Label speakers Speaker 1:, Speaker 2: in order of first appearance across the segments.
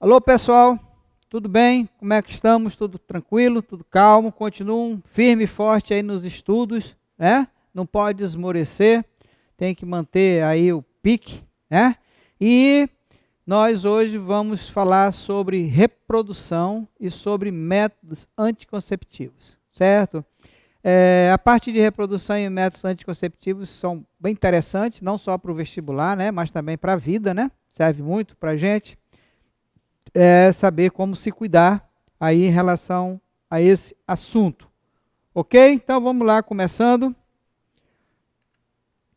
Speaker 1: Alô pessoal, tudo bem? Como é que estamos? Tudo tranquilo? Tudo calmo? Continuam firme e forte aí nos estudos, né? Não pode esmorecer, tem que manter aí o pique, né? E nós hoje vamos falar sobre reprodução e sobre métodos anticonceptivos, certo? A parte de reprodução e métodos anticonceptivos são bem interessantes, não só para o vestibular, né? Mas também para a vida, né? Serve muito para a gente. Saber como se cuidar aí em relação a esse assunto. Ok? Então vamos lá, começando.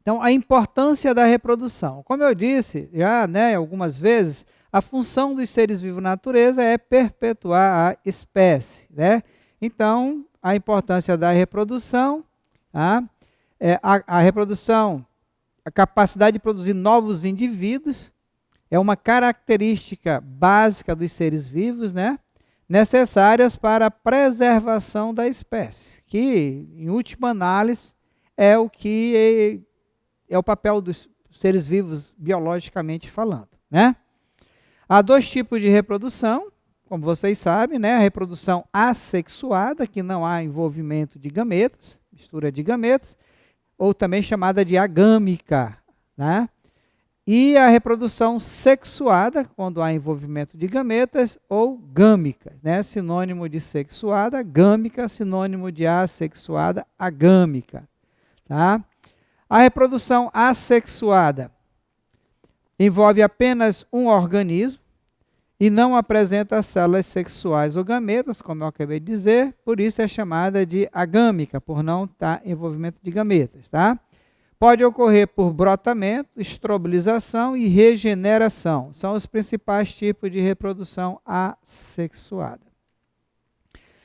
Speaker 1: Então, a importância da reprodução. Como eu disse já, né, algumas vezes, a função dos seres vivos na natureza é perpetuar a espécie, né? Então, a importância da reprodução, tá? A reprodução, a capacidade de produzir novos indivíduos, é uma característica básica dos seres vivos, né? Necessárias para a preservação da espécie, que, em última análise, é o que é o papel dos seres vivos biologicamente falando, né? Há dois tipos de reprodução, como vocês sabem, né? A reprodução assexuada, que não há envolvimento de gametas, mistura de gametas, ou também chamada de agâmica, né? E a reprodução sexuada, quando há envolvimento de gametas, ou gâmica, né? Sinônimo de sexuada, gâmica, sinônimo de assexuada, agâmica, tá? A reprodução assexuada envolve apenas um organismo e não apresenta células sexuais ou gametas, como eu acabei de dizer, por isso é chamada de agâmica, por não estar envolvimento de gametas, tá? Pode ocorrer por brotamento, estrobilização e regeneração. São os principais tipos de reprodução assexuada.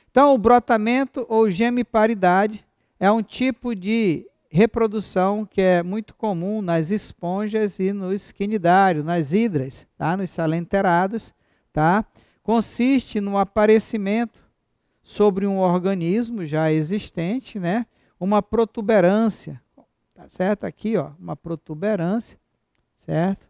Speaker 1: Então, o brotamento ou gemiparidade é um tipo de reprodução que é muito comum nas esponjas e nos quinidários, nas hidras, tá? Nos salenterados. Tá? Consiste no aparecimento sobre um organismo já existente, né? Uma protuberância. Tá certo? Aqui, ó, uma protuberância, certo?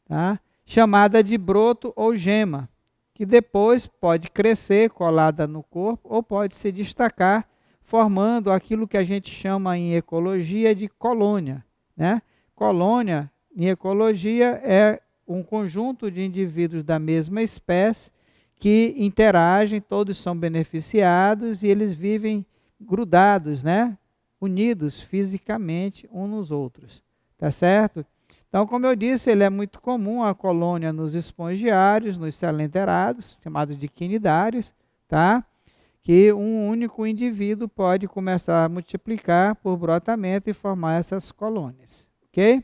Speaker 1: Tá? Chamada de broto ou gema, que depois pode crescer colada no corpo ou pode se destacar, formando aquilo que a gente chama em ecologia de colônia, né? Colônia, em ecologia, é um conjunto de indivíduos da mesma espécie que interagem, todos são beneficiados e eles vivem grudados, né? Unidos fisicamente uns nos outros, tá certo? Então, como eu disse, ele é muito comum a colônia nos espongiários, nos salenterados, chamados de quinidários, tá? Que um único indivíduo pode começar a multiplicar por brotamento e formar essas colônias, ok?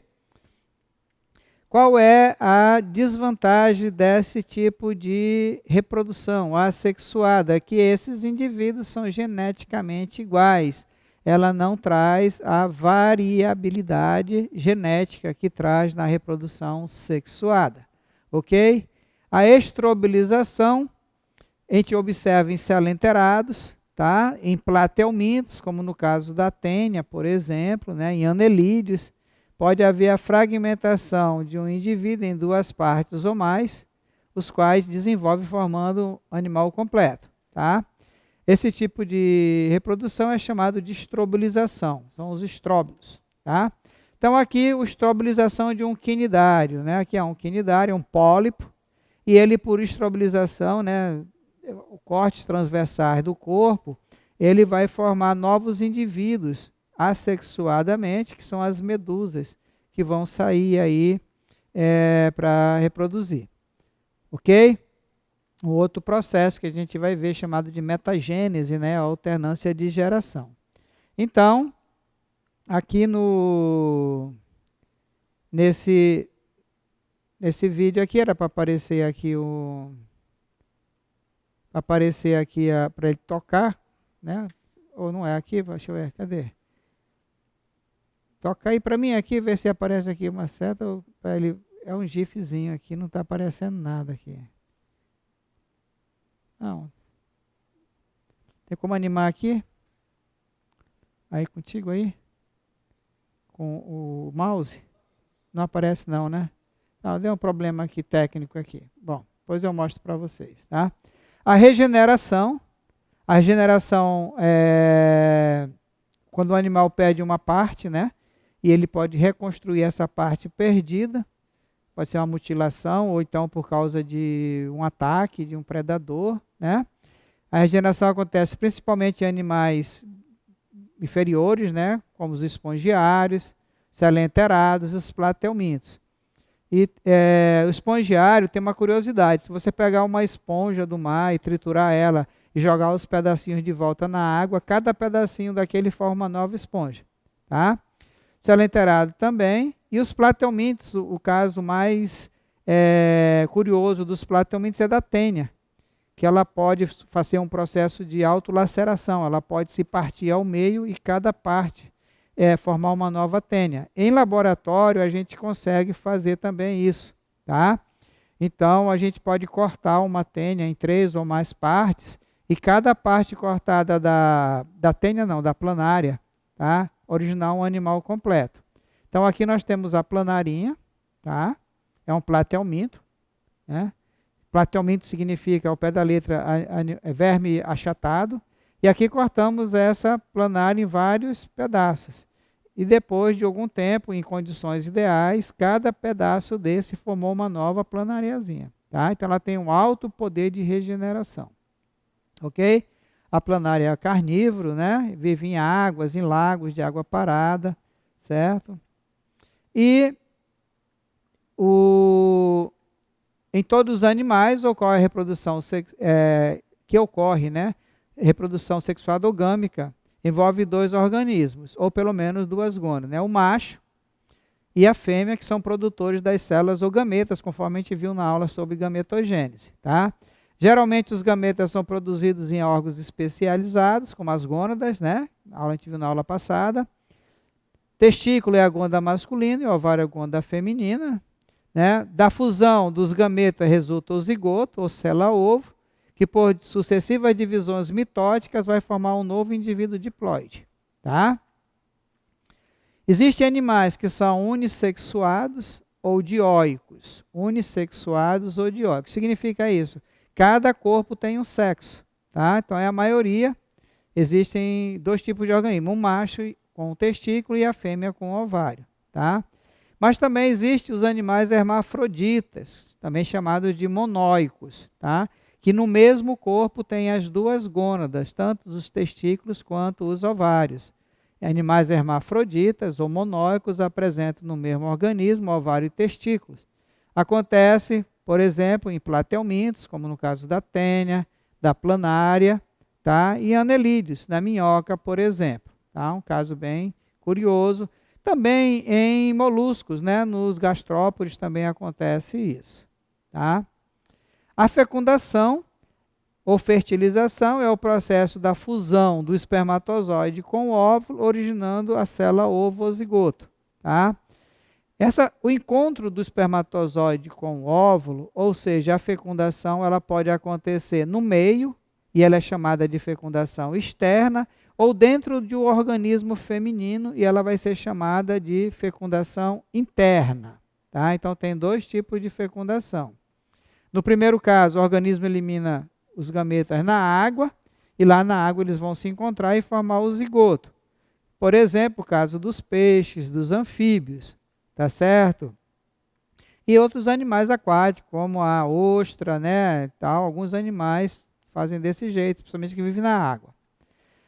Speaker 1: Qual é a desvantagem desse tipo de reprodução assexuada? Que esses indivíduos são geneticamente iguais. Ela não traz a variabilidade genética que traz na reprodução sexuada, ok? A estrobilização, a gente observa em salenterados, tá? Em platelmintos, como no caso da tênia, por exemplo, né? Em anelídeos, pode haver a fragmentação de um indivíduo em duas partes ou mais, os quais desenvolvem formando um animal completo, tá? Esse tipo de reprodução é chamado de estrobilização, são os estróbilos, tá? Então aqui a estrobilização de um quinidário, né? Aqui é um quinidário, um pólipo, e ele por estrobilização, né, o corte transversais do corpo, ele vai formar novos indivíduos assexuadamente, que são as medusas, que vão sair aí para reproduzir, ok? Um outro processo que a gente vai ver chamado de metagênese, né, a alternância de geração. Então, aqui nesse vídeo aqui era para aparecer aqui para ele tocar, né? Ou não é aqui? Deixa eu ver, cadê? Toca aí para mim aqui, ver se aparece aqui uma seta. Para ele é um gifzinho aqui, não está aparecendo nada aqui. Não. Tem como animar aqui? Aí contigo aí? com o mouse? Não aparece não, né? Não, deu um problema aqui técnico aqui. Bom, depois eu mostro para vocês, tá? A regeneração é quando o animal perde uma parte, né? E ele pode reconstruir essa parte perdida. Pode ser uma mutilação ou então por causa de um ataque de um predador, né? A regeneração acontece principalmente em animais inferiores, né? Como os espongiários, selenterados e os platelmintos. E o espongiário tem uma curiosidade: se você pegar uma esponja do mar e triturar ela e jogar os pedacinhos de volta na água, cada pedacinho daquele forma uma nova esponja, tá? Selenterado também. E os platelmintos, o caso mais curioso dos platelmintos é da tênia, que ela pode fazer um processo de autolaceração, ela pode se partir ao meio e cada parte formar uma nova tênia. Em laboratório a gente consegue fazer também isso, tá? Então a gente pode cortar uma tênia em 3 ou mais partes e cada parte cortada da tênia não, da planária, tá? Originar um animal completo. Então aqui nós temos a planarinha, tá? É um platelminto, né? Platelminto significa, ao pé da letra, verme achatado. E aqui cortamos essa planária em vários pedaços. E depois de algum tempo, em condições ideais, cada pedaço desse formou uma nova planariazinha, tá? Então ela tem um alto poder de regeneração. Ok? A planária é carnívoro, né? Vive em águas, em lagos de água parada, certo? E em todos os animais ocorre a reprodução né? Reprodução sexual endogâmica envolve 2 organismos, ou pelo menos 2 gônadas, né? O macho e a fêmea, que são produtores das células ou gametas, conforme a gente viu na aula sobre gametogênese, tá? Geralmente os gametas são produzidos em órgãos especializados, como as gônadas, né? A gente viu na aula passada. Testículo é a gônada masculina e o ovário é a gônada feminina, né? Da fusão dos gametas resulta o zigoto, ou célula-ovo, que por sucessivas divisões mitóticas vai formar um novo indivíduo diploide, tá? Existem animais que são unissexuados ou dioicos. Unissexuados ou dioicos. O que significa isso? Cada corpo tem um sexo, tá? Então é a maioria. Existem 2 tipos de organismo, um macho com o testículo e a fêmea com o ovário, tá? Mas também existem os animais hermafroditas, também chamados de monóicos, tá? Que no mesmo corpo tem as 2 gônadas, tanto os testículos quanto os ovários. Animais hermafroditas ou monóicos apresentam no mesmo organismo ovário e testículos. Acontece, por exemplo, em platelmintos, como no caso da tênia, da planária, tá? E anelídeos, na minhoca, por exemplo. Tá? Um caso bem curioso. Também em moluscos, né? Nos gastrópodes também acontece isso, tá? A fecundação ou fertilização é o processo da fusão do espermatozoide com o óvulo, originando a célula ovo ou zigoto, tá? O encontro do espermatozoide com o óvulo, ou seja, a fecundação, ela pode acontecer no meio, e ela é chamada de fecundação externa, ou dentro de um organismo feminino, e ela vai ser chamada de fecundação interna, tá? Então tem 2 tipos de fecundação. No primeiro caso, o organismo elimina os gametas na água, e lá na água eles vão se encontrar e formar o zigoto. Por exemplo, o caso dos peixes, dos anfíbios, tá certo? E outros animais aquáticos, como a ostra, né, tal, alguns animais fazem desse jeito, principalmente que vivem na água.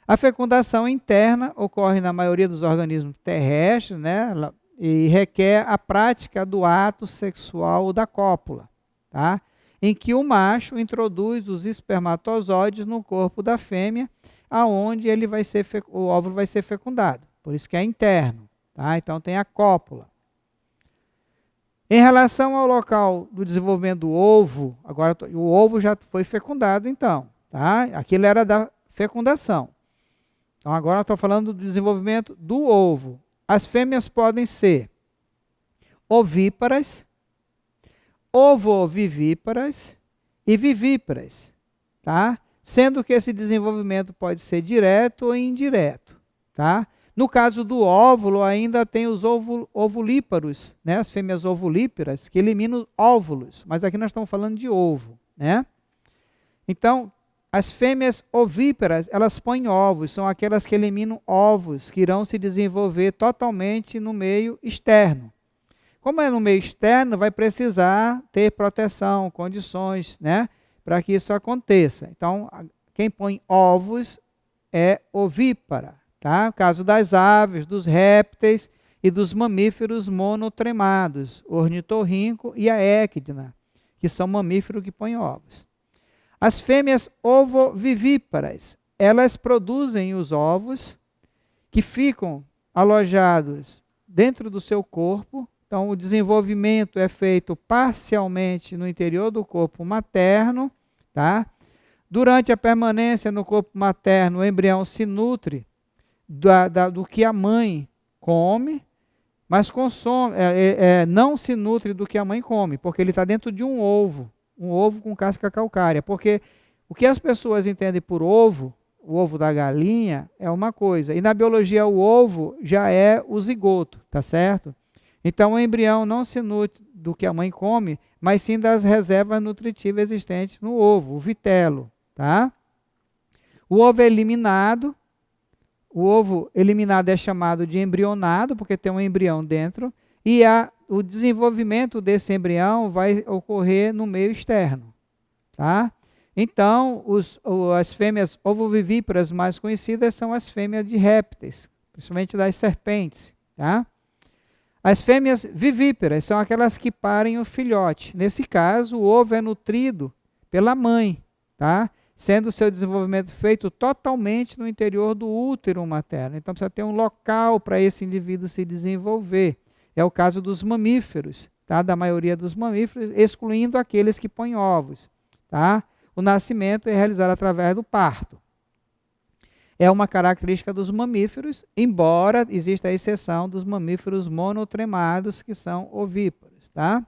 Speaker 1: A fecundação interna ocorre na maioria dos organismos terrestres, né, e requer a prática do ato sexual ou da cópula, tá? Em que o macho introduz os espermatozoides no corpo da fêmea, aonde o óvulo vai ser fecundado. Por isso que é interno, tá? Então tem a cópula. Em relação ao local do desenvolvimento do ovo, agora o ovo já foi fecundado então, tá? Aquilo era da fecundação. Então agora eu estou falando do desenvolvimento do ovo. As fêmeas podem ser ovíparas, ovovivíparas e vivíparas, tá? Sendo que esse desenvolvimento pode ser direto ou indireto, tá? No caso do óvulo, ainda tem os ovulíparos, né? As fêmeas ovulíparas, que eliminam óvulos, mas aqui nós estamos falando de ovo, né? Então, as fêmeas ovíparas, elas põem ovos, são aquelas que eliminam ovos, que irão se desenvolver totalmente no meio externo. Como é no meio externo, vai precisar ter proteção, condições, né, para que isso aconteça. Então, quem põe ovos é ovípara, tá? No caso das aves, dos répteis e dos mamíferos monotremados, o ornitorrinco e a équidna, que são mamíferos que põem ovos. As fêmeas ovovivíparas, elas produzem os ovos que ficam alojados dentro do seu corpo. Então, o desenvolvimento é feito parcialmente no interior do corpo materno, tá? Durante a permanência no corpo materno, o embrião se nutre do que a mãe come, mas não se nutre do que a mãe come, porque ele está dentro de um ovo com casca calcária. Porque o que as pessoas entendem por ovo, o ovo da galinha, é uma coisa. E na biologia, o ovo já é o zigoto, tá certo? Então, o embrião não se nutre do que a mãe come, mas sim das reservas nutritivas existentes no ovo, o vitelo, tá? O ovo é eliminado. O ovo eliminado é chamado de embrionado, porque tem um embrião dentro, e o desenvolvimento desse embrião vai ocorrer no meio externo, tá? Então, as fêmeas ovovivíparas mais conhecidas são as fêmeas de répteis, principalmente das serpentes, tá? As fêmeas vivíparas são aquelas que parem o filhote. Nesse caso, o ovo é nutrido pela mãe, tá? Sendo o seu desenvolvimento feito totalmente no interior do útero materno. Então, precisa ter um local para esse indivíduo se desenvolver. É o caso dos mamíferos, tá? Da maioria dos mamíferos, excluindo aqueles que põem ovos, tá? O nascimento é realizado através do parto. É uma característica dos mamíferos, embora exista a exceção dos mamíferos monotremados, que são ovíparos, tá?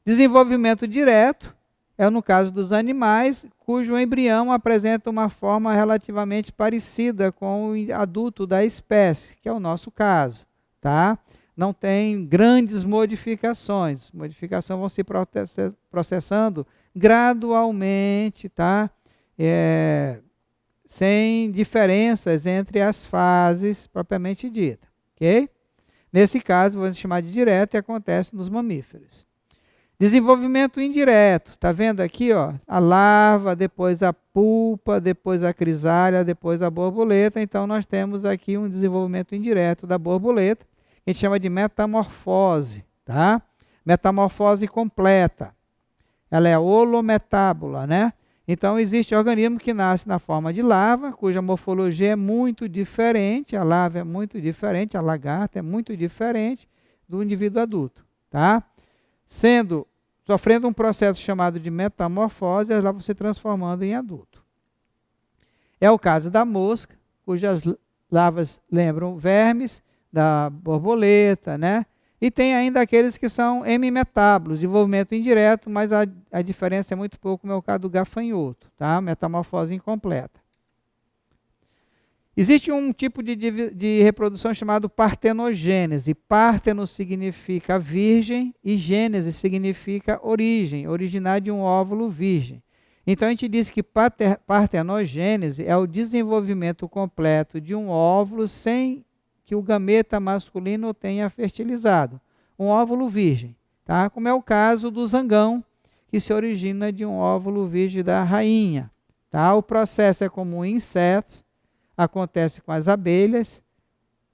Speaker 1: Desenvolvimento direto é no caso dos animais, cujo embrião apresenta uma forma relativamente parecida com o adulto da espécie, que é o nosso caso, tá? Não tem grandes modificações. Modificações vão se processando gradualmente, tá? Sem diferenças entre as fases propriamente ditas, ok? Nesse caso, vamos chamar de direto e acontece nos mamíferos. Desenvolvimento indireto, está vendo aqui, ó, a larva, depois a pulpa, depois a crisálida, depois a borboleta. Então, nós temos aqui um desenvolvimento indireto da borboleta, que a gente chama de metamorfose, tá? Metamorfose completa. Ela é holometábola, né? Então, existe organismo que nasce na forma de larva, cuja morfologia é muito diferente, a larva é muito diferente, a lagarta é muito diferente do indivíduo adulto, tá? Sofrendo um processo chamado de metamorfose, ela vai se transformando em adulto. É o caso da mosca, cujas larvas lembram vermes, da borboleta, né? E tem ainda aqueles que são hemimetábolos, desenvolvimento indireto, mas a diferença é muito pouco, como é o caso do gafanhoto, tá? Metamorfose incompleta. Existe um tipo de reprodução chamado partenogênese. Parteno significa virgem e gênese significa origem, originar de um óvulo virgem. Então a gente diz que partenogênese é o desenvolvimento completo de um óvulo sem que o gameta masculino tenha fertilizado. Um óvulo virgem, tá? Como é o caso do zangão, que se origina de um óvulo virgem da rainha, tá? O processo é comum em insetos, acontece com as abelhas,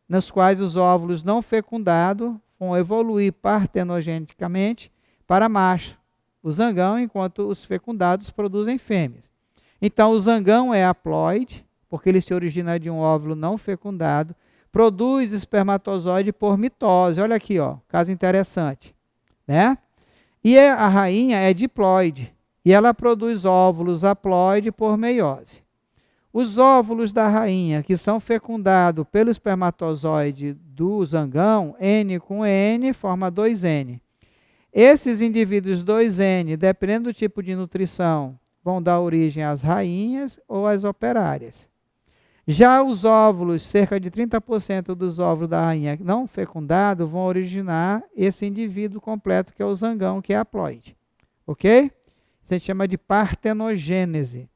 Speaker 1: nas quais os óvulos não fecundados vão evoluir partenogenicamente para macho, o zangão, enquanto os fecundados produzem fêmeas. Então, o zangão é haploide, porque ele se origina de um óvulo não fecundado, produz espermatozoide por mitose. Olha aqui, ó, caso interessante, né? E a rainha é diploide, e ela produz óvulos haploide por meiose. Os óvulos da rainha, que são fecundados pelo espermatozoide do zangão, N com N, forma 2N. Esses indivíduos 2N, dependendo do tipo de nutrição, vão dar origem às rainhas ou às operárias. Já os óvulos, cerca de 30% dos óvulos da rainha não fecundados vão originar esse indivíduo completo, que é o zangão, que é haploide. Ok? Isso a gente chama de partenogênese.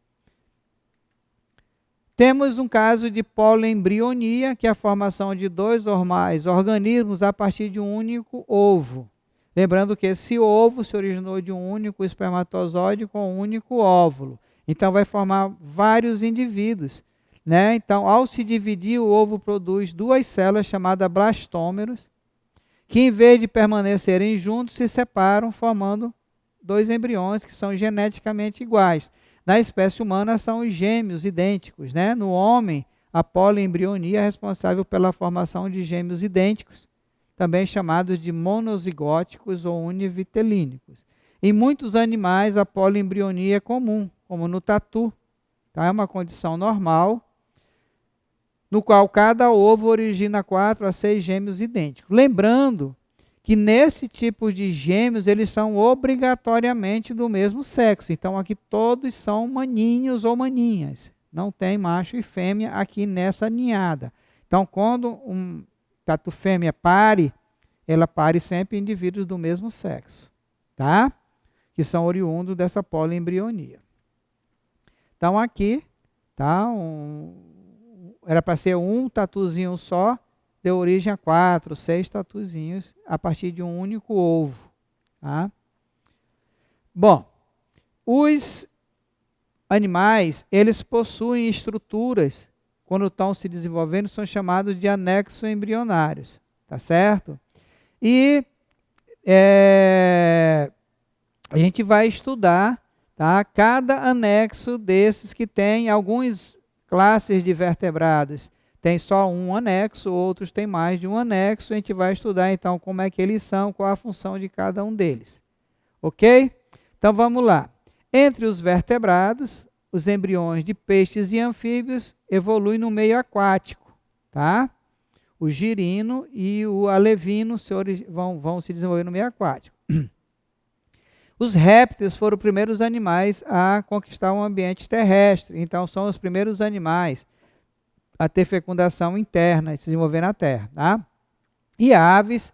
Speaker 1: Temos um caso de poliembrionia, que é a formação de 2 ou mais organismos a partir de um único ovo. Lembrando que esse ovo se originou de um único espermatozoide com um único óvulo. Então vai formar vários indivíduos, né? Então, ao se dividir, o ovo produz 2 células chamadas blastômeros, que em vez de permanecerem juntos, se separam, formando 2 embriões que são geneticamente iguais. Na espécie humana são os gêmeos idênticos, né? No homem, a poliembrionia é responsável pela formação de gêmeos idênticos, também chamados de monozigóticos ou univitelínicos. Em muitos animais, a poliembrionia é comum, como no tatu. Tá? É uma condição normal, no qual cada ovo origina 4 a 6 gêmeos idênticos. Lembrando que nesse tipo de gêmeos, eles são obrigatoriamente do mesmo sexo. Então, aqui todos são maninhos ou maninhas. Não tem macho e fêmea aqui nessa ninhada. Então, quando um tatu fêmea pare, ela pare sempre indivíduos do mesmo sexo, tá? Que são oriundos dessa poliembrionia. Então, aqui, tá? Era para ser um tatuzinho só, deu origem a 4, 6 tatuzinhos a partir de um único ovo. Tá? Bom, os animais, eles possuem estruturas, quando estão se desenvolvendo, são chamados de anexos embrionários. Tá certo? E a gente vai estudar, tá, cada anexo desses que tem algumas classes de vertebrados. Tem só um anexo, outros têm mais de um anexo. A gente vai estudar, então, como é que eles são, qual a função de cada um deles. Ok? Então, vamos lá. Entre os vertebrados, os embriões de peixes e anfíbios evoluem no meio aquático. Tá? O girino e o alevino vão se desenvolver no meio aquático. Os répteis foram os primeiros animais a conquistar o ambiente terrestre. Então, são os primeiros animais a ter fecundação interna e se desenvolver na Terra. Tá? E aves,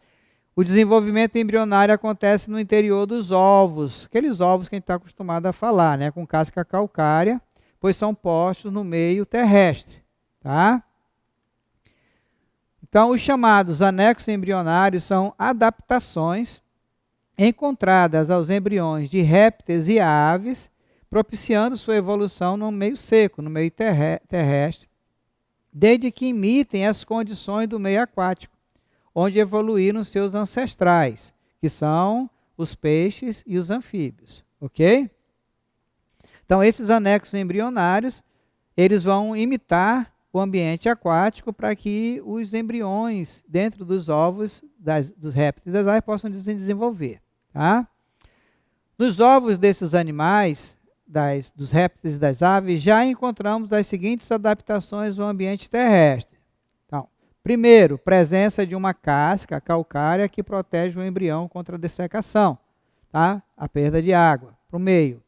Speaker 1: o desenvolvimento embrionário acontece no interior dos ovos, aqueles ovos que a gente está acostumado a falar, né, com casca calcária, pois são postos no meio terrestre. Tá? Então, os chamados anexos embrionários são adaptações encontradas aos embriões de répteis e aves, propiciando sua evolução no meio seco, no meio terrestre, desde que imitem as condições do meio aquático, onde evoluíram seus ancestrais, que são os peixes e os anfíbios, ok? Então, esses anexos embrionários, eles vão imitar o ambiente aquático para que os embriões dentro dos ovos dos répteis e das aves possam se desenvolver. Tá? Nos ovos desses animais, dos répteis e das aves, já encontramos as seguintes adaptações ao ambiente terrestre. Então, primeiro, presença de uma casca calcária que protege o embrião contra a dessecação, tá? A perda de água para o meio.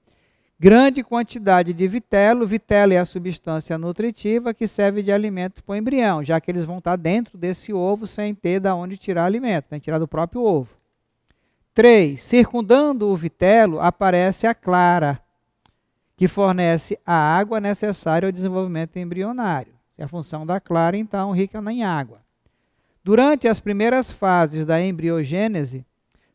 Speaker 1: Grande quantidade de vitelo. Vitelo é a substância nutritiva que serve de alimento para o embrião, já que eles vão estar dentro desse ovo sem ter de onde tirar alimento, tem que tirar do próprio ovo. 3. Circundando o vitelo aparece a clara, que fornece a água necessária ao desenvolvimento embrionário. É a função da clara, então, rica em água. Durante as primeiras fases da embriogênese,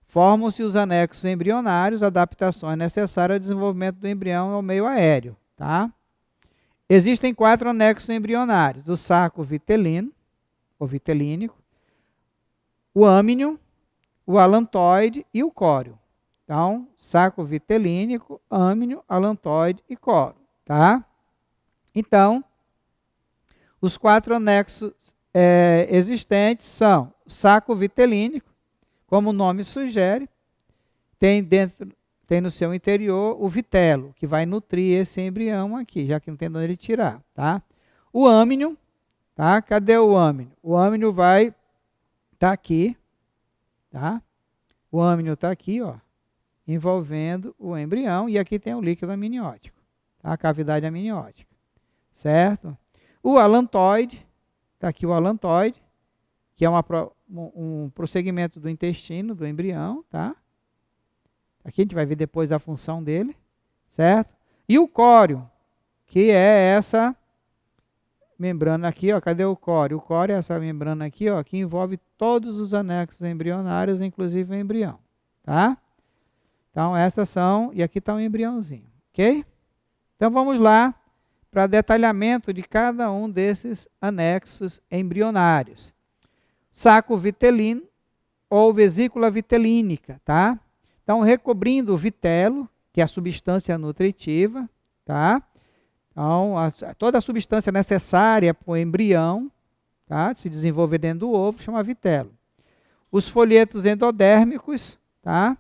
Speaker 1: formam-se os anexos embrionários, adaptações necessárias ao desenvolvimento do embrião ao meio aéreo. Tá? Existem 4 anexos embrionários: o saco vitelino, ou vitelínico, o âmnio, o alantoide e o córeo. Então, saco vitelínico, âmnio, alantoide e córeo. Tá? Então, os 4 anexos existentes são o saco vitelínico, como o nome sugere, tem no seu interior o vitelo, que vai nutrir esse embrião aqui, já que não tem de onde ele tirar. Tá? O âmnio, tá? Cadê o âmnio? O âmnio vai estar aqui, tá? O âmnio está aqui, ó, envolvendo o embrião, e aqui tem o líquido amniótico, tá? A cavidade amniótica, certo? O alantoide, está aqui o alantoide, que é um prosseguimento do intestino, do embrião, tá? Aqui a gente vai ver depois a função dele, certo? E o córeo, que é essa membrana aqui, ó, cadê o córeo? O córeo é essa membrana aqui, ó, que envolve todos os anexos embrionários, inclusive o embrião, tá? Então essas são, e aqui está um embriãozinho, ok? Então vamos lá para detalhamento de cada um desses anexos embrionários. Saco vitelino ou vesícula vitelínica, tá? Então recobrindo o vitelo, que é a substância nutritiva, tá? Então, toda a substância necessária para o embrião, tá, se desenvolver dentro do ovo, chama vitelo. Os folhetos endodérmicos, tá,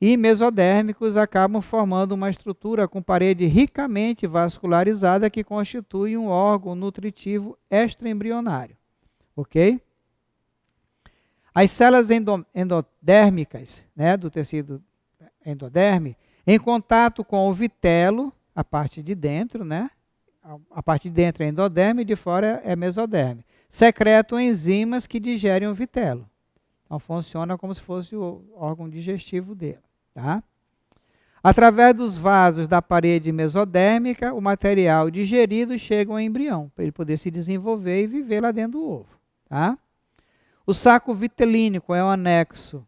Speaker 1: e mesodérmicos acabam formando uma estrutura com parede ricamente vascularizada que constitui um órgão nutritivo extraembrionário. Ok? As células endodérmicas, né, do tecido endoderme, em contato com o vitelo, a parte de dentro, né? A parte de dentro é endoderme e de fora é mesoderme. Secretam enzimas que digerem o vitelo. Então funciona como se fosse o órgão digestivo dele. Tá? Através dos vasos da parede mesodérmica, o material digerido chega ao embrião, para ele poder se desenvolver e viver lá dentro do ovo. Tá? O saco vitelínico é um anexo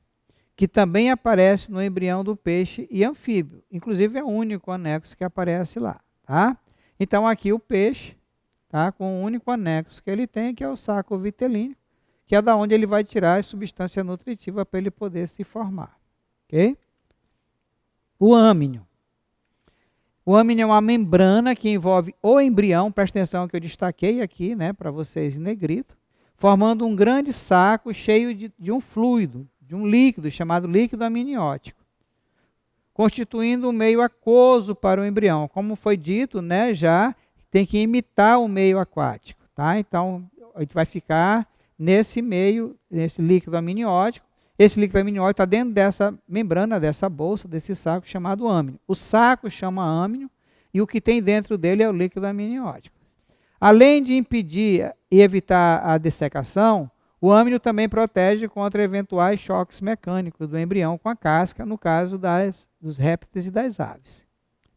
Speaker 1: que também aparece no embrião do peixe e anfíbio. Inclusive é o único anexo que aparece lá. Tá? Então aqui o peixe, tá, com o único anexo que ele tem, que é o saco vitelínico, que é da onde ele vai tirar a substância nutritiva para ele poder se formar. Ok? O âmnio. O âmnio é uma membrana que envolve o embrião, presta atenção que eu destaquei aqui, né, para vocês em negrito, formando um grande saco cheio de um fluido, de um líquido chamado líquido amniótico, constituindo um meio aquoso para o embrião. Como foi dito, né, já tem que imitar o meio aquático, tá? Então, a gente vai ficar nesse meio, nesse líquido amniótico. Esse líquido amniótico está dentro dessa membrana, dessa bolsa, desse saco chamado âmnio. O saco chama âmnio e o que tem dentro dele é o líquido amniótico. Além de impedir e evitar a dessecação, o âmnio também protege contra eventuais choques mecânicos do embrião com a casca, no caso dos répteis e das aves.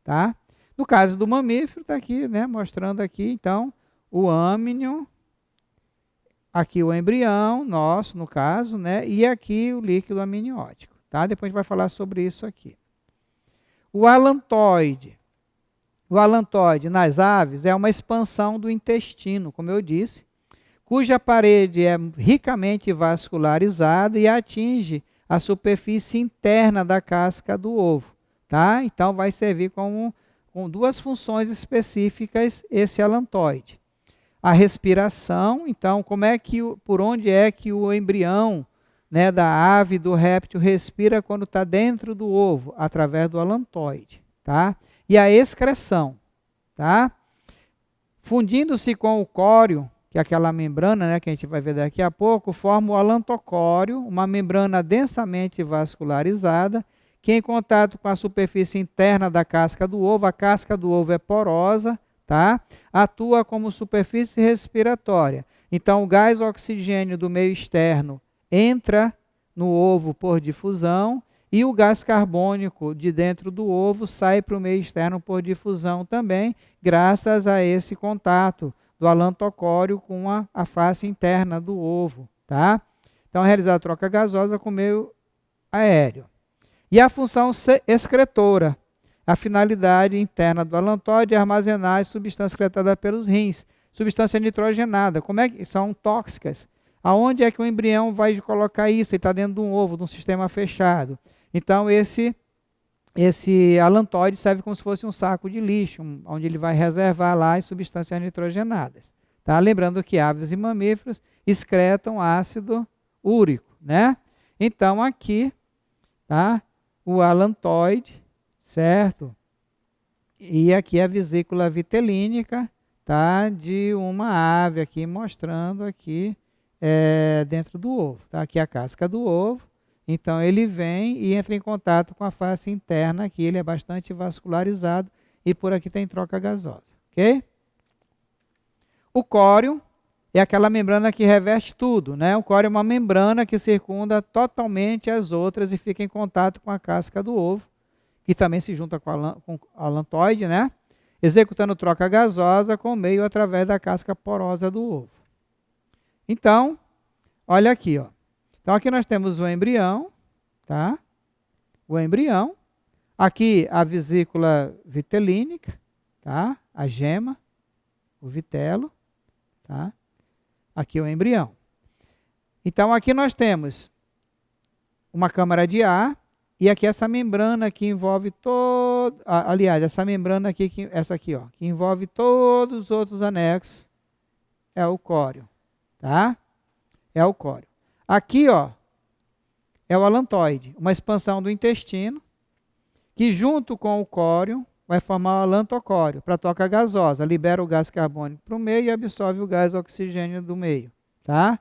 Speaker 1: Tá? No caso do mamífero, está aqui, né, mostrando aqui, então, o âmnio, aqui o embrião, nosso, no caso, né, e aqui o líquido amniótico. Tá? Depois a gente vai falar sobre isso aqui. O alantoide. O alantoide nas aves é uma expansão do intestino, como eu disse, cuja parede é ricamente vascularizada e atinge a superfície interna da casca do ovo. Tá? Então vai servir com duas funções específicas esse alantoide. A respiração, então, por onde é que o embrião, né, da ave, do réptil, respira quando está dentro do ovo? Através do alantoide. Tá? E a excreção, tá? Fundindo-se com o córeo, que é aquela membrana, né, que a gente vai ver daqui a pouco, forma o alantocóreo, uma membrana densamente vascularizada, que em contato com a superfície interna da casca do ovo, a casca do ovo é porosa, tá? Atua como superfície respiratória. Então o gás oxigênio do meio externo entra no ovo por difusão, e o gás carbônico de dentro do ovo sai para o meio externo por difusão também, graças a esse contato do alantocóreo com a face interna do ovo. Tá? Então, é realizada a troca gasosa com o meio aéreo. E a função excretora. A finalidade interna do alantoide é armazenar as substâncias excretadas pelos rins. Substância nitrogenada. Como é que são tóxicas? Aonde é que o embrião vai colocar isso? Ele está dentro de um ovo, de um sistema fechado. Então, esse alantoide serve como se fosse um saco de lixo, onde ele vai reservar lá as substâncias nitrogenadas. Tá? Lembrando que aves e mamíferos excretam ácido úrico. Né? Então, aqui, tá? O alantoide, certo? E aqui a vesícula vitelínica, tá? De uma ave, aqui mostrando aqui dentro do ovo. Tá? Aqui a casca do ovo. Então ele vem e entra em contato com a face interna, aqui ele é bastante vascularizado e por aqui tem troca gasosa, ok? O córeo é aquela membrana que reveste tudo, né? O córeo é uma membrana que circunda totalmente as outras e fica em contato com a casca do ovo, que também se junta com a alantoide, né? Executando troca gasosa com o meio através da casca porosa do ovo. Então, olha aqui, ó. Então aqui nós temos o embrião, tá? O embrião. Aqui a vesícula vitelínica, tá? A gema, o vitelo, tá? Aqui o embrião. Então aqui nós temos uma câmara de ar e aqui essa membrana que envolve todo, aliás, essa membrana aqui, essa aqui, ó, que envolve todos os outros anexos, é o córeo, tá? É o córeo. Aqui, ó, é o alantoide, uma expansão do intestino, que junto com o córeo vai formar o alantocóreo, para troca gasosa, libera o gás carbônico para o meio e absorve o gás oxigênio do meio, tá?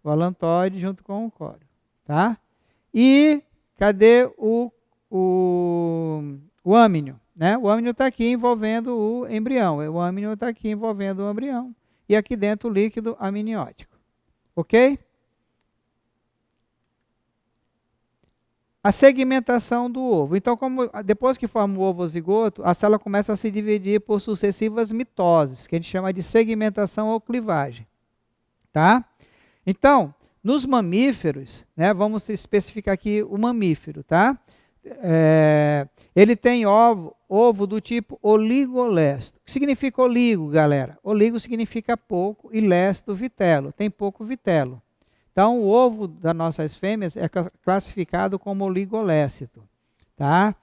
Speaker 1: O alantoide junto com o córeo, tá? E cadê o âmnio, né? O âmnio está aqui envolvendo o embrião, o âmnio está aqui envolvendo o embrião, e aqui dentro o líquido amniótico, ok? A segmentação do ovo. Então, depois que forma o ovo zigoto, a célula começa a se dividir por sucessivas mitoses, que a gente chama de segmentação ou clivagem. Tá? Então, nos mamíferos, né, vamos especificar aqui o mamífero, tá? Ele tem ovo do tipo oligolesto. O que significa oligo, galera? Oligo significa pouco e lesto, vitelo. Tem pouco vitelo. Então, o ovo das nossas fêmeas é classificado como oligolécito, tá?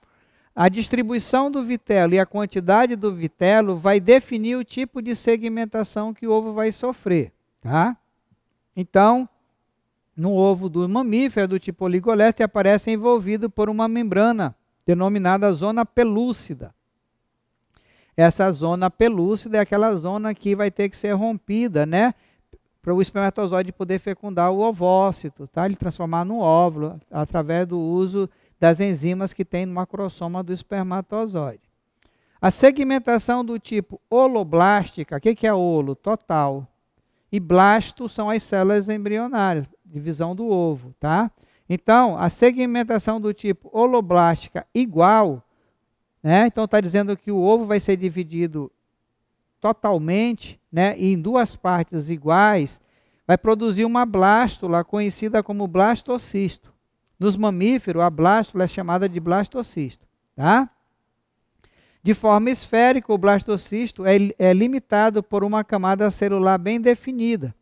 Speaker 1: A distribuição do vitelo e a quantidade do vitelo vai definir o tipo de segmentação que o ovo vai sofrer, tá? Então, no ovo do mamífero do tipo oligolécito aparece envolvido por uma membrana denominada zona pelúcida. Essa zona pelúcida é aquela zona que vai ter que ser rompida, né? Para o espermatozoide poder fecundar o ovócito, tá? Ele transformar no óvulo, através do uso das enzimas que tem no macrossoma do espermatozoide. A segmentação do tipo holoblástica, o que é holo? Total. E blasto são as células embrionárias, divisão do ovo, tá? Então, a segmentação do tipo holoblástica igual, né? Então está dizendo que o ovo vai ser dividido totalmente, né, em duas partes iguais, vai produzir uma blástula conhecida como blastocisto. Nos mamíferos, a blástula é chamada de blastocisto, tá? De forma esférica, o blastocisto é limitado por uma camada celular bem definida,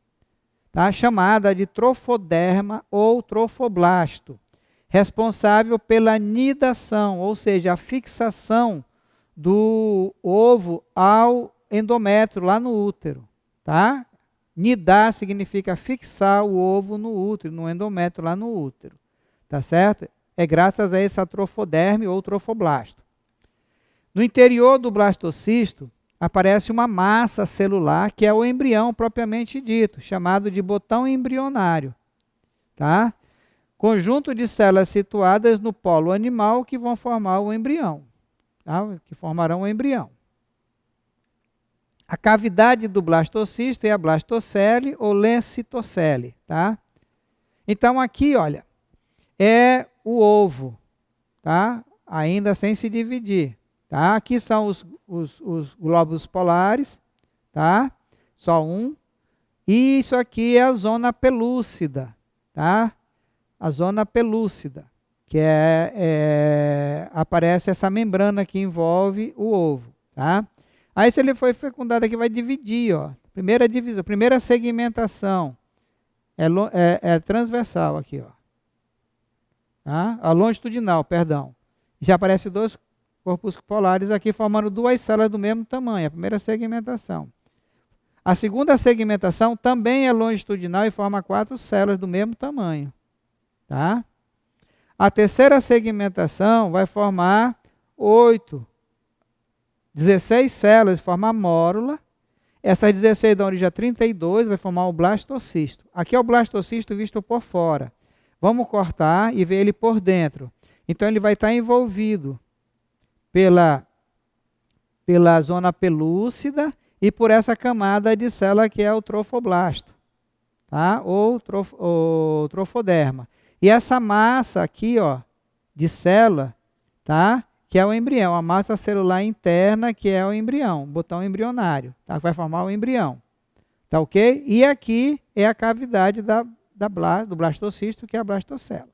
Speaker 1: tá? Chamada de trofoderma ou trofoblasto, responsável pela nidação, ou seja, a fixação do ovo ao endométrio, lá no útero, tá? Nidar significa fixar o ovo no útero, no endométrio, lá no útero, tá certo? É graças a esse trofoderme ou trofoblasto. No interior do blastocisto, aparece uma massa celular, que é o embrião propriamente dito, chamado de botão embrionário, tá? Conjunto de células situadas no polo animal que vão formar o embrião, tá? Que formarão o embrião. A cavidade do blastocisto é a blastocele ou leucitocele, tá? Então aqui, olha, é o ovo, tá? Ainda sem se dividir, tá? Aqui são os glóbulos polares, tá? Só um. E isso aqui é a zona pelúcida, tá? A zona pelúcida, que aparece essa membrana que envolve o ovo, tá? Aí, se ele foi fecundado aqui, vai dividir, ó. Primeira divisão, primeira segmentação é transversal aqui, ó. Tá? A longitudinal, perdão. Já aparece dois corpos polares aqui, formando duas células do mesmo tamanho, a primeira segmentação. A segunda segmentação também é longitudinal e forma 4 células do mesmo tamanho, tá? A terceira segmentação vai formar 16 células, formar a mórula. Essas 16 dão origem a 32, vai formar o blastocisto. Aqui é o blastocisto visto por fora. Vamos cortar e ver ele por dentro. Então ele vai estar envolvido pela zona pelúcida e por essa camada de célula que é o trofoblasto, tá? Ou trofoderma. E essa massa aqui, ó, de célula, tá? Que é o embrião, a massa celular interna que é o embrião, botão embrionário, tá? Que vai formar o embrião, tá ok? E aqui é a cavidade do blastocisto, que é a blastocela.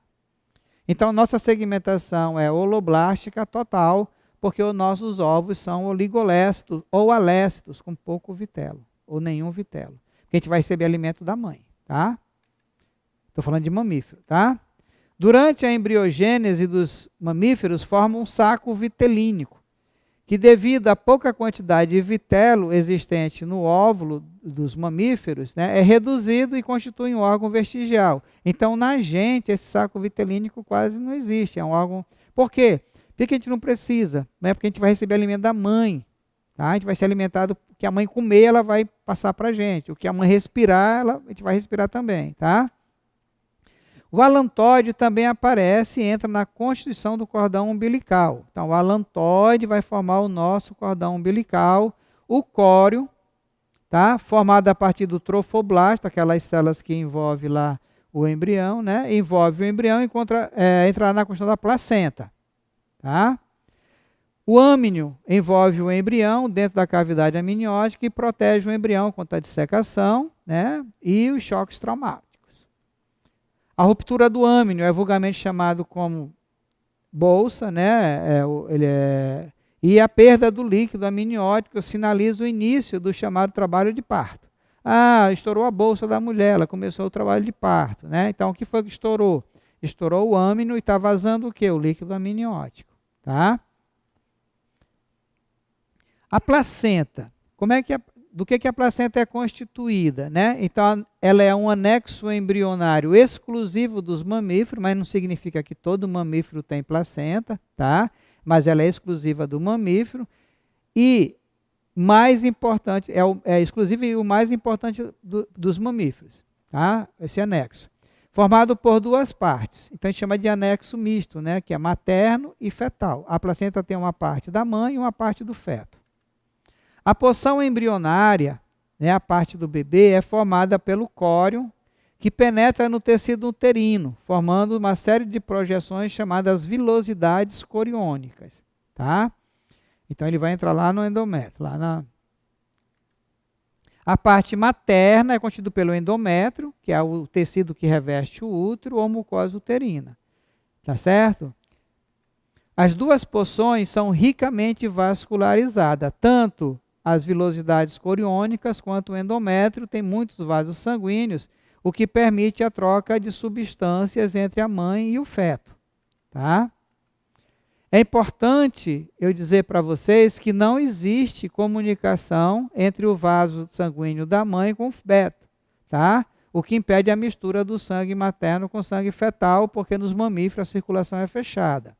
Speaker 1: Então, nossa segmentação é holoblástica total, porque os nossos ovos são oligolécitos ou alécitos, com pouco vitelo, ou nenhum vitelo. Porque a gente vai receber alimento da mãe, tá? Estou falando de mamífero, tá? Durante a embriogênese dos mamíferos, forma um saco vitelínico, que devido à pouca quantidade de vitelo existente no óvulo dos mamíferos, né, é reduzido e constitui um órgão vestigial. Então, na gente, esse saco vitelínico quase não existe. É um órgão... Por quê? Porque a gente não precisa, né? Porque a gente vai receber alimento da mãe. Tá? A gente vai ser alimentado, o que a mãe comer, ela vai passar para a gente. O que a mãe respirar, a gente vai respirar também. Tá? O alantóide também aparece e entra na constituição do cordão umbilical. Então, o alantóide vai formar o nosso cordão umbilical. O córeo, tá? Formado a partir do trofoblasto, aquelas células que envolvem lá o embrião, né? Envolve o embrião e entra na constituição da placenta. Tá? O âmnio envolve o embrião dentro da cavidade amniótica e protege o embrião contra a dissecação, né? E os choques traumáticos. A ruptura do âmnio é vulgarmente chamado como bolsa, né? E a perda do líquido amniótico sinaliza o início do chamado trabalho de parto. Ah, estourou a bolsa da mulher, ela começou o trabalho de parto, né? Então, o que foi que estourou? Estourou o âmnio e está vazando o quê? O líquido amniótico, tá? A placenta, do que a placenta é constituída, né? Então, ela é um anexo embrionário exclusivo dos mamíferos, mas não significa que todo mamífero tem placenta, tá? Mas ela é exclusiva do mamífero e mais importante, é exclusivo e o mais importante dos mamíferos, tá? Esse anexo. Formado por duas partes. Então, a gente chama de anexo misto, né? Que é materno e fetal. A placenta tem uma parte da mãe e uma parte do feto. A porção embrionária, né, a parte do bebê, é formada pelo córeo, que penetra no tecido uterino, formando uma série de projeções chamadas vilosidades coriônicas. Tá? Então, ele vai entrar lá no endométrio. A parte materna é constituída pelo endométrio, que é o tecido que reveste o útero, ou mucosa uterina. Tá certo? As duas porções são ricamente vascularizadas, tanto as vilosidades coriônicas quanto o endométrio tem muitos vasos sanguíneos, o que permite a troca de substâncias entre a mãe e o feto. Tá? É importante eu dizer para vocês que não existe comunicação entre o vaso sanguíneo da mãe com o feto, tá? O que impede a mistura do sangue materno com sangue fetal, porque nos mamíferos a circulação é fechada.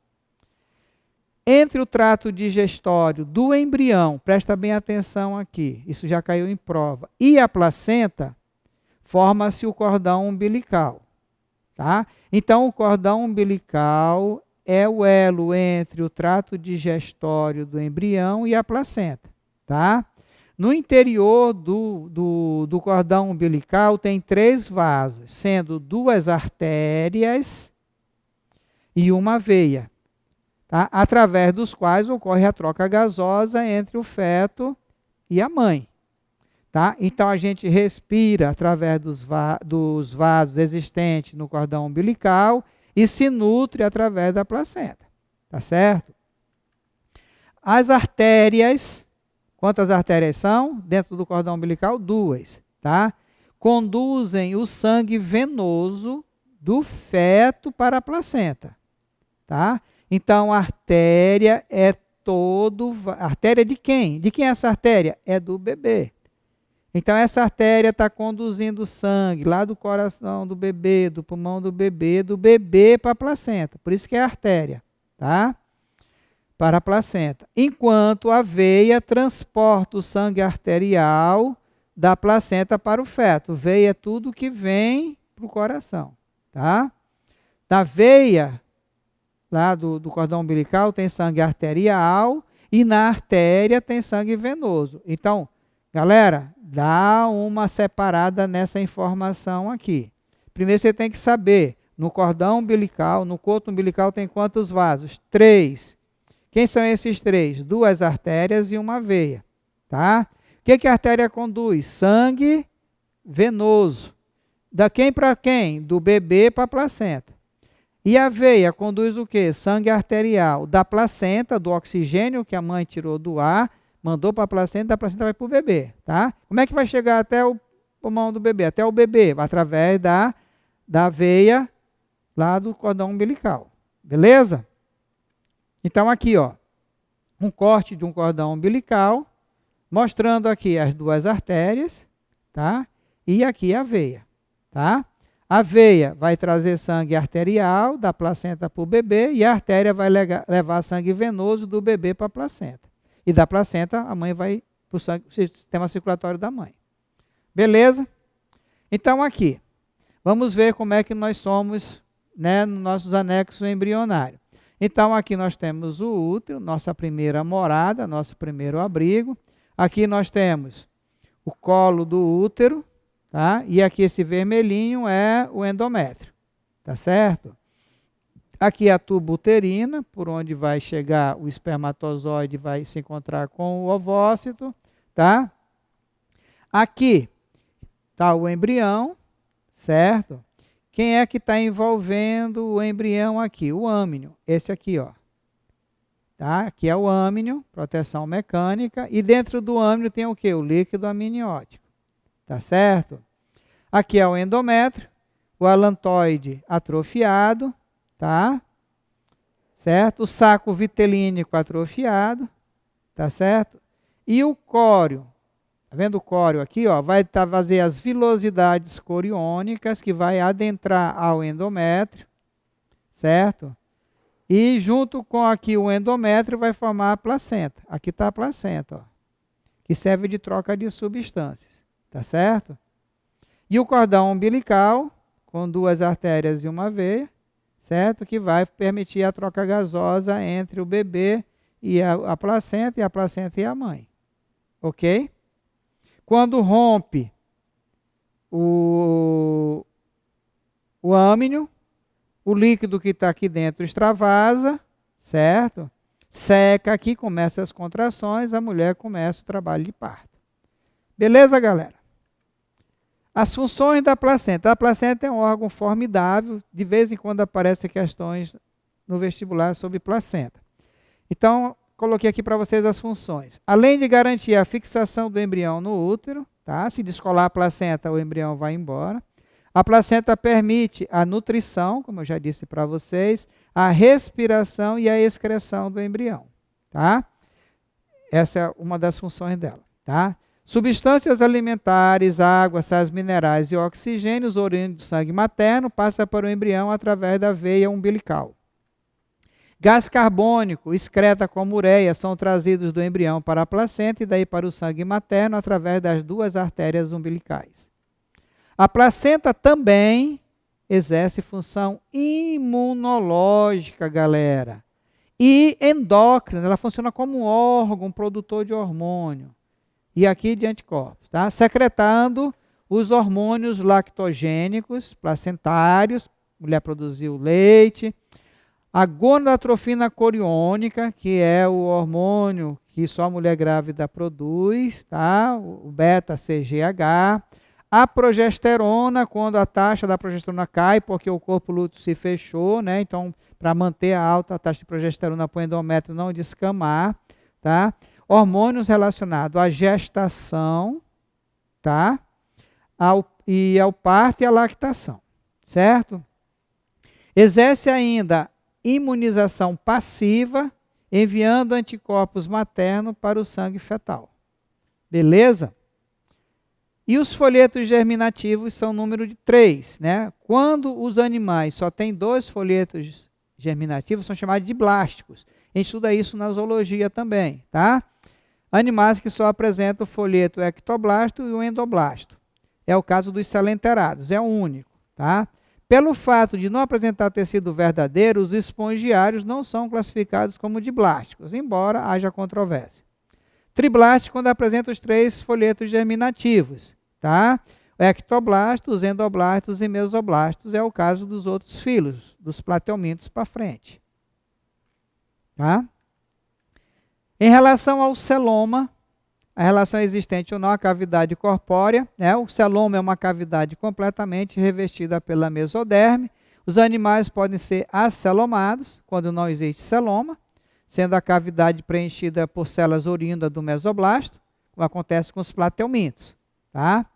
Speaker 1: Entre o trato digestório do embrião, presta bem atenção aqui, isso já caiu em prova, e a placenta, forma-se o cordão umbilical. Tá? Então, o cordão umbilical é o elo entre o trato digestório do embrião e a placenta. Tá? No interior do cordão umbilical tem 3 vasos, sendo 2 artérias e uma veia. Tá? Através dos quais ocorre a troca gasosa entre o feto e a mãe. Tá? Então, a gente respira através dos vasos existentes no cordão umbilical e se nutre através da placenta. Tá certo? As artérias, quantas artérias são? Dentro do cordão umbilical, 2. Tá? Conduzem o sangue venoso do feto para a placenta. Tá? Então, a artéria é artéria de quem? De quem é essa artéria? É do bebê. Então, essa artéria está conduzindo sangue lá do coração do bebê, do pulmão do bebê para a placenta. Por isso que é artéria, tá? Para a placenta. Enquanto a veia transporta o sangue arterial da placenta para o feto. Veia é tudo que vem para o coração, tá? Da veia, lá do cordão umbilical, tem sangue arterial e na artéria tem sangue venoso. Então, Galera, dá uma separada nessa informação aqui. Primeiro você tem que saber, no cordão umbilical, no coto umbilical tem quantos vasos? 3. Quem são esses 3? 2 artérias e uma veia, tá? O que a artéria conduz? Sangue venoso. Da quem para quem? Do bebê para a placenta. E a veia conduz o quê? Sangue arterial. Da placenta, do oxigênio que a mãe tirou do ar, mandou para a placenta, da placenta vai para o bebê, tá? Como é que vai chegar até o pulmão do bebê? Até o bebê, através da veia lá do cordão umbilical. Beleza? Então aqui, ó, um corte de um cordão umbilical, mostrando aqui as 2 artérias, tá? E aqui a veia, tá? A veia vai trazer sangue arterial da placenta para o bebê e a artéria vai levar sangue venoso do bebê para a placenta. E da placenta a mãe vai para o sistema circulatório da mãe. Beleza? Então aqui, vamos ver como é que nós somos, né, nos nossos anexos embrionários. Então aqui nós temos o útero, nossa primeira morada, nosso primeiro abrigo. Aqui nós temos o colo do útero, tá? E aqui esse vermelhinho é o endométrio, tá certo? Aqui a tuba uterina, por onde vai chegar o espermatozoide, vai se encontrar com o ovócito, tá? Aqui está o embrião, certo? Quem é que está envolvendo o embrião aqui? O âmnio, esse aqui, ó. Tá? Aqui é o âmnio, proteção mecânica, e dentro do âmnio tem o quê? O líquido amniótico, tá certo? Aqui é o endométrio, o alantoide atrofiado, tá? Certo? O saco vitelínico atrofiado, tá certo? E o córeo, tá vendo o córeo aqui, ó? Vai fazer as vilosidades coriônicas que vai adentrar ao endométrio, certo? E junto com aqui o endométrio vai formar a placenta. Aqui está a placenta, ó, que serve de troca de substâncias, tá certo? E o cordão umbilical, com 2 artérias e uma veia, certo? Que vai permitir a troca gasosa entre o bebê e a placenta, e a placenta e a mãe. Ok? Quando rompe o âmnio, o líquido que está aqui dentro extravasa, certo? Seca aqui, começa as contrações, a mulher começa o trabalho de parto. Beleza, galera? As funções da placenta. A placenta é um órgão formidável, de vez em quando aparecem questões no vestibular sobre placenta. Então, coloquei aqui para vocês as funções. Além de garantir a fixação do embrião no útero, tá? Se descolar a placenta, o embrião vai embora. A placenta permite a nutrição, como eu já disse para vocês, a respiração e a excreção do embrião, tá? Essa é uma das funções dela, tá? Substâncias alimentares, água, sais minerais e oxigênios oriundos do sangue materno passa para o embrião através da veia umbilical. Gás carbônico, excreta como ureia, são trazidos do embrião para a placenta e daí para o sangue materno através das 2 artérias umbilicais. A placenta também exerce função imunológica, galera. E endócrina, ela funciona como um órgão produtor de hormônio. E aqui de anticorpos, tá? Secretando os hormônios lactogênicos, placentários, mulher produziu leite. A gonadotrofina coriônica, que é o hormônio que só a mulher grávida produz, tá? O beta-CGH. A progesterona, quando a taxa da progesterona cai, porque o corpo lúteo se fechou, né? Então, para manter a alta taxa de progesterona para o endométrio não descamar, tá? Hormônios relacionados à gestação, tá? E ao parto e à lactação, certo? Exerce ainda imunização passiva, enviando anticorpos maternos para o sangue fetal. Beleza? E os folhetos germinativos são número de 3, né? Quando os animais só têm 2 folhetos germinativos, são chamados de blásticos. A gente estuda isso na zoologia também, tá? Animais que só apresentam o folheto ectoblasto e o endoblasto. É o caso dos selenterados, é o único, tá? Pelo fato de não apresentar tecido verdadeiro, os espongiários não são classificados como diblásticos, embora haja controvérsia. Triblaste quando apresenta os 3 folhetos germinativos, tá? Ectoblastos, endoblastos e mesoblastos é o caso dos outros filos, dos plateumintos para frente. Tá? Em relação ao celoma, a relação existente ou não à cavidade corpórea, né? O celoma é uma cavidade completamente revestida pela mesoderme. Os animais podem ser acelomados, quando não existe celoma, sendo a cavidade preenchida por células oriundas do mesoblasto, como acontece com os plateumintos. Tá?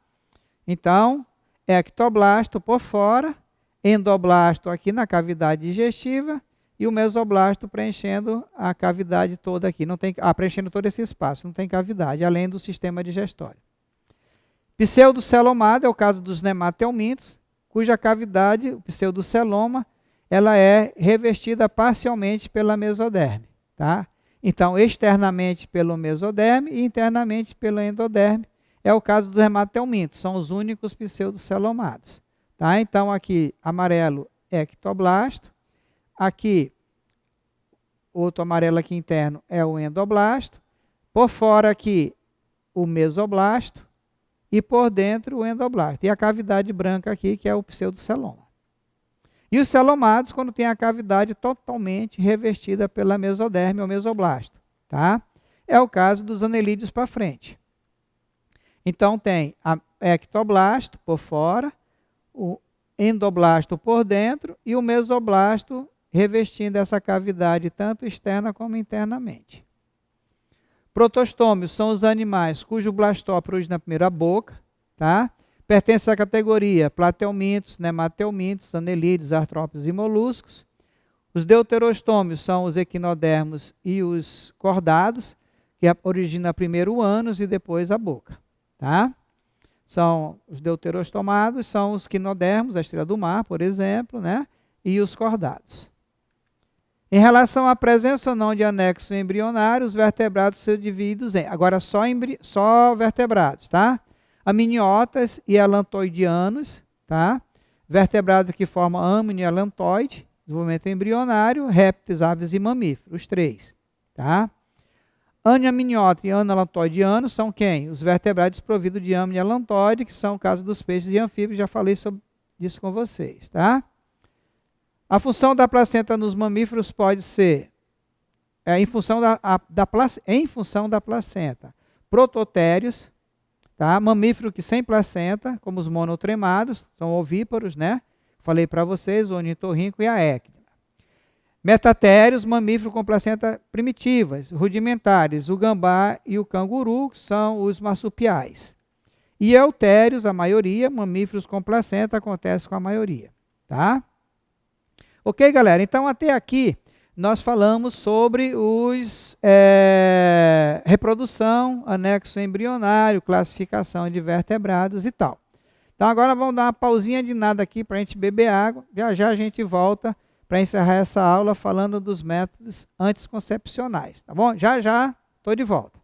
Speaker 1: Então, ectoblasto por fora, endoblasto aqui na cavidade digestiva e o mesoblasto preenchendo a cavidade toda aqui, não tem, preenchendo todo esse espaço, não tem cavidade, além do sistema digestório. Pseudocelomado é o caso dos nemateumintos, cuja cavidade, o pseudoceloma, ela é revestida parcialmente pela mesoderme. Tá? Então, externamente pelo mesoderme e internamente pelo endoderme. É o caso dos hemateumintos, são os únicos pseudocelomados. Tá? Então, aqui, amarelo, ectoblasto. Aqui, outro amarelo aqui interno é o endoblasto. Por fora aqui, o mesoblasto. E por dentro, o endoblasto. E a cavidade branca aqui, que é o pseudoceloma. E os celomados, quando tem a cavidade totalmente revestida pela mesoderme ou mesoblasto. Tá? É o caso dos anelídeos para frente. Então, tem a ectoblasto por fora, o endoblasto por dentro e o mesoblasto revestindo essa cavidade tanto externa como internamente. Protostômios são os animais cujo blastópio origina primeiro a boca, tá? Pertence à categoria plateumintos, nemateumintos, anelídeos, artrópodes e moluscos. Os deuterostômios são os equinodermos e os cordados, que originam primeiro o ânus e depois a boca. Tá? São os deuterostomados, são os quinodermos, a estrela do mar, por exemplo, né? E os cordados. Em relação à presença ou não de anexo embrionário, os vertebrados são divididos em, agora só vertebrados, tá? Amniotas e alantoidianos, tá? Vertebrados que formam amnio e alantoide, desenvolvimento embrionário, répteis, aves e mamíferos, os 3, tá? Aniamniota e analantoidiano são quem? Os vertebrados desprovidos de amnio e alantoide, que são o caso dos peixes e anfíbios, já falei sobre isso com vocês, tá? A função da placenta nos mamíferos pode ser, em função da placenta, prototérios, tá? Mamífero que sem placenta, como os monotremados, são ovíparos, né? Falei para vocês, o ornitorrinco e a équina. Metatérios, mamíferos com placenta primitivas, rudimentares, o gambá e o canguru, que são os marsupiais. E eutérios, a maioria, mamíferos com placenta, acontece com a maioria. Tá? Ok, galera? Então, até aqui, nós falamos sobre reprodução, anexo embrionário, classificação de vertebrados e tal. Então, agora vamos dar uma pausinha de nada aqui para a gente beber água. Já já a gente volta para encerrar essa aula falando dos métodos anticoncepcionais, tá bom? Já já estou de volta.